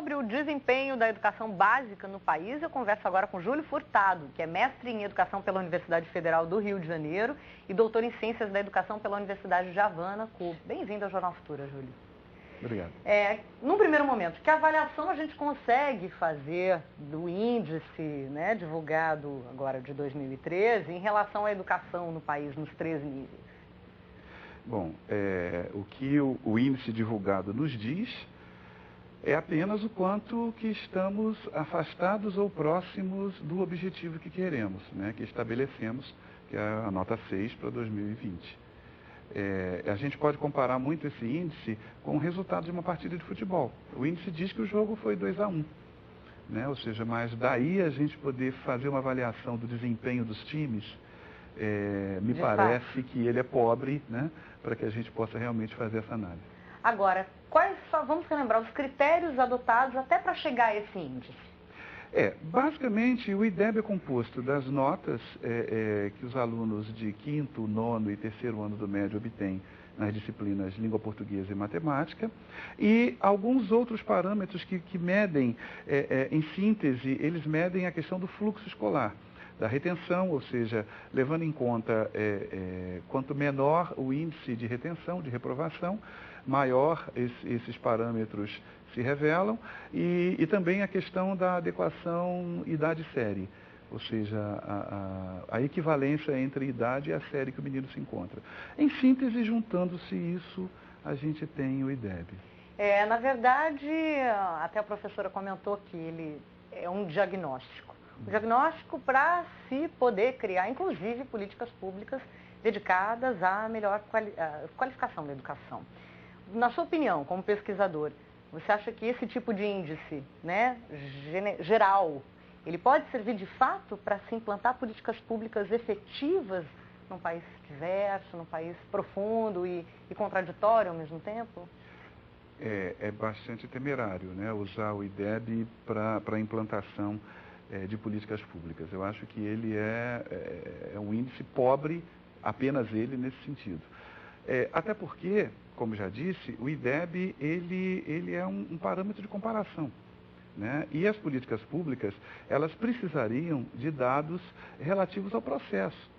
Sobre o desempenho da educação básica no país, eu converso agora com Júlio Furtado, que é mestre em Educação pela Universidade Federal do Rio de Janeiro e doutor em Ciências da Educação pela Universidade de Havana, Cuba. Bem-vindo ao Jornal Futura, Júlio. Obrigado. Num primeiro momento, que avaliação a gente consegue fazer do índice, né, divulgado agora de 2013 em relação à educação no país, nos 3 níveis? Bom, o que o índice divulgado nos diz é apenas o quanto que estamos afastados ou próximos do objetivo que queremos, né, que estabelecemos, que é a nota 6 para 2020. A gente pode comparar muito esse índice com o resultado de uma partida de futebol. O índice diz que o jogo foi 2-1, né? Ou seja, mas daí a gente poder fazer uma avaliação do desempenho dos times, me parece que ele é pobre, né, para que a gente possa realmente fazer essa análise. Agora, vamos relembrar os critérios adotados até para chegar a esse índice? Basicamente, o IDEB é composto das notas que os alunos de 5º, 9º e 3º ano do médio obtêm nas disciplinas língua portuguesa e matemática, e alguns outros parâmetros que medem, em síntese, eles medem a questão do fluxo escolar, da retenção, ou seja, levando em conta quanto menor o índice de retenção, de reprovação, maior esses parâmetros se revelam, e também a questão da adequação idade-série, ou seja, a equivalência entre a idade e a série que o menino se encontra. Em síntese, juntando-se isso, a gente tem o IDEB. Na verdade, até a professora comentou que ele é um diagnóstico. Um diagnóstico para se poder criar, inclusive, políticas públicas dedicadas à melhor qualificação da educação. Na sua opinião, como pesquisador, você acha que esse tipo de índice, né, geral, ele pode servir de fato para se implantar políticas públicas efetivas num país diverso, num país profundo e contraditório ao mesmo tempo? É bastante temerário, né, usar o IDEB para a implantação de políticas públicas. Eu acho que ele é um índice pobre, apenas ele, nesse sentido. Até porque, como já disse, o IDEB ele é um parâmetro de comparação, né? E as políticas públicas, elas precisariam de dados relativos ao processo.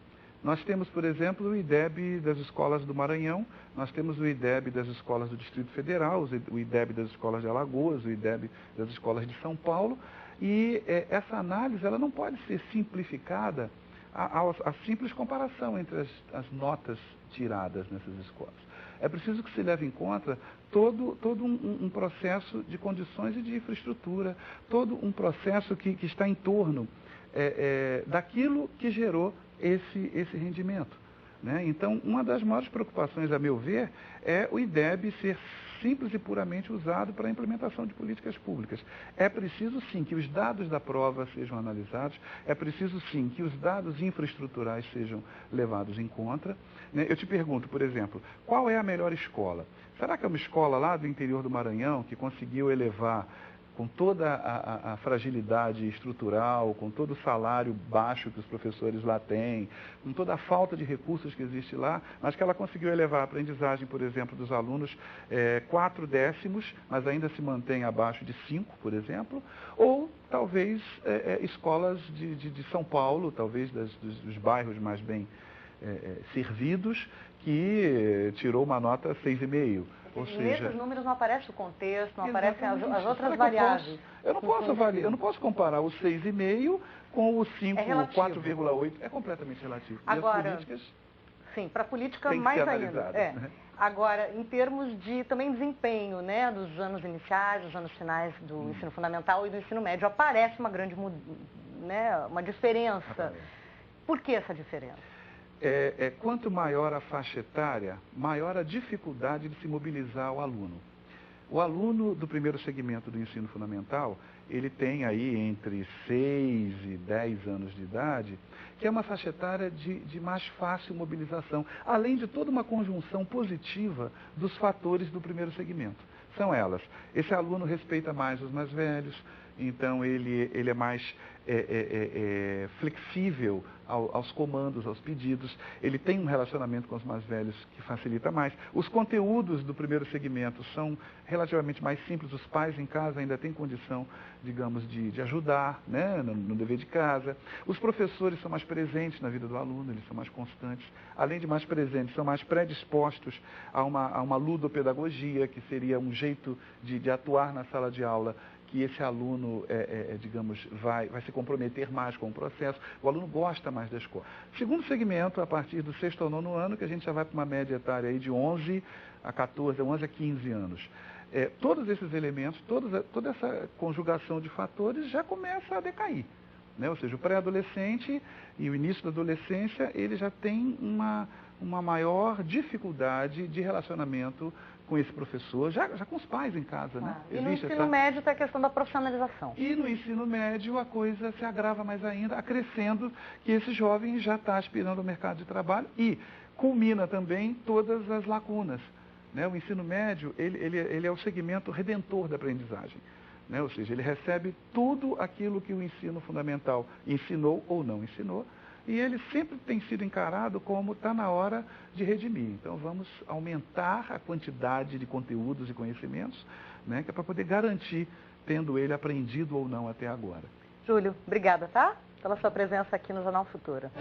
Nós temos, por exemplo, o IDEB das escolas do Maranhão, nós temos o IDEB das escolas do Distrito Federal, o IDEB das escolas de Alagoas, o IDEB das escolas de São Paulo, e essa análise ela não pode ser simplificada a simples comparação entre as notas tiradas nessas escolas. É preciso que se leve em conta todo um processo de condições e de infraestrutura, todo um processo que está em torno daquilo que gerou esse rendimento, né? Então, uma das maiores preocupações, a meu ver, é o IDEB ser simples e puramente usado para a implementação de políticas públicas. É preciso, sim, que os dados da prova sejam analisados, é preciso, sim, que os dados infraestruturais sejam levados em conta, né? Eu te pergunto, por exemplo, qual é a melhor escola? Será que é uma escola lá do interior do Maranhão que conseguiu elevar, com toda a fragilidade estrutural, com todo o salário baixo que os professores lá têm, com toda a falta de recursos que existe lá, mas que ela conseguiu elevar a aprendizagem, por exemplo, dos alunos 4 décimos, mas ainda se mantém abaixo de 5, por exemplo, ou talvez escolas de São Paulo, talvez dos bairros mais bem servidos, que tirou uma nota 6,5. Ou seja, nesses números não aparece o contexto, não aparecem as outras variáveis. Eu não posso comparar o 6,5 com o 5, 4,8. É completamente relativo. Agora, e as políticas, sim, para a política mais ainda. Né? Agora, em termos de também desempenho, né, dos anos iniciais, dos anos finais do ensino fundamental e do ensino médio, aparece uma grande uma diferença. Por que essa diferença? Quanto maior a faixa etária, maior a dificuldade de se mobilizar o aluno. O aluno do primeiro segmento do ensino fundamental, ele tem aí entre 6 e 10 anos de idade, que é uma faixa etária de mais fácil mobilização, além de toda uma conjunção positiva dos fatores do primeiro segmento. São elas: esse aluno respeita mais os mais velhos, então ele é mais flexível aos comandos, aos pedidos. Ele tem um relacionamento com os mais velhos que facilita mais. Os conteúdos do primeiro segmento são relativamente mais simples. Os pais em casa ainda têm condição, digamos, de ajudar, né, no dever de casa. Os professores são mais presentes na vida do aluno, eles são mais constantes. Além de mais presentes, são mais predispostos a uma ludopedagogia, que seria um jeito de atuar na sala de aula, que esse aluno, digamos, vai se comprometer mais com o processo. O aluno gosta mais da escola. Segundo segmento, a partir do 6º ao 9º ano, que a gente já vai para uma média etária aí de 11 a 14, 11 a 15 anos. Todos esses elementos, toda essa conjugação de fatores já começa a decair, né? Ou seja, o pré-adolescente e o início da adolescência, ele já tem uma maior dificuldade de relacionamento com esse professor, já com os pais em casa, né? E no ensino médio tem a questão da profissionalização. E no ensino médio a coisa se agrava mais ainda, acrescendo que esse jovem já está aspirando ao mercado de trabalho e culmina também todas as lacunas, né? O ensino médio, ele é o segmento redentor da aprendizagem, né? Ou seja, ele recebe tudo aquilo que o ensino fundamental ensinou ou não ensinou, e ele sempre tem sido encarado como está na hora de redimir. Então vamos aumentar a quantidade de conteúdos e conhecimentos, né, que é para poder garantir, tendo ele aprendido ou não até agora. Júlio, obrigada, tá? Pela sua presença aqui no Jornal Futura.